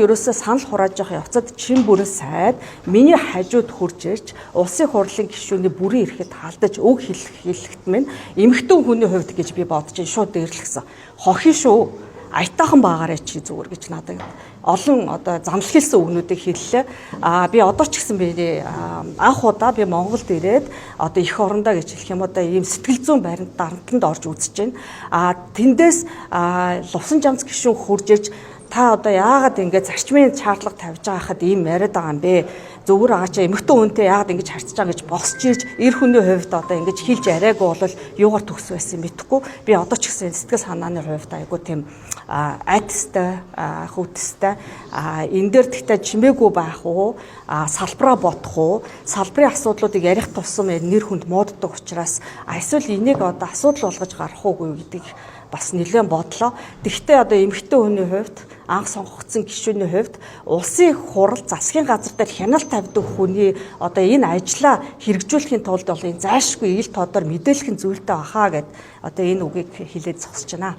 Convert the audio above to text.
Ерөөсөө санал хурааж явах явцад чин бүрэн сайд миний хажууд хурж ирж улсын хурлын гишүүний бүрийн эрэхэд халдаж үг хэлэхэд минь эмэгтэй хүний хувьд гэж би бодож шууд дэрлэгсэн. Хохин шүү. Аятайхан байгаарэ чи зүгээр гэж надад олон одоо замлал хэлсэн үгнүүдийг хэллээ. Би одоо ч гэсэн би анх удаа би Монголд ирээд одоо эх орондоо гэж хэлэх юм одоо ийм сэтгэл зүйн баримт дарамтланд орж үзэж байна. Тэндээс Лувсан жамц гишүүн хурж ирж та одоо яагаад ингэж зарчмын шаардлага тавьж байгаа хад ийм яриад байгаа юм бэ? Зүгээр байгаа чи эмэгтэй хүнтэй яагаад ингэж харьцаж байгаа гэж босч ирж эр хүний хувьд одоо ингэж хэлж яриаггүй бол юугаар төгс байсан мэдэхгүй. Би одоо ч гэсэн сэтгэл санааны хувьд айгуу тийм айтстай хүүтстэй энэ дээр тэгтээ чимээгүй байх уу? Салбараа бодох уу? Салбарын асуудлуудыг ярих тусам нэр хүнд мууддаг учраас эсвэл энийг одоо асуудал болгож гарах уугүй гэдэг бас нэлээд бодлоо. Тэгвэл одоо эмэгтэй хүний хувьд анх сонгогдсон гишүүний хувьд улсын хурал засгийн газар дээр хяналт тавьдаг хүний одоо энэ ажлаа хэрэгжүүлэхийн тулд бол энэ зайлшгүй ил тодор мэдээлэх нь зүйтэй бахаа гэд одоо энэ үгийг хэлээд зогсож байна.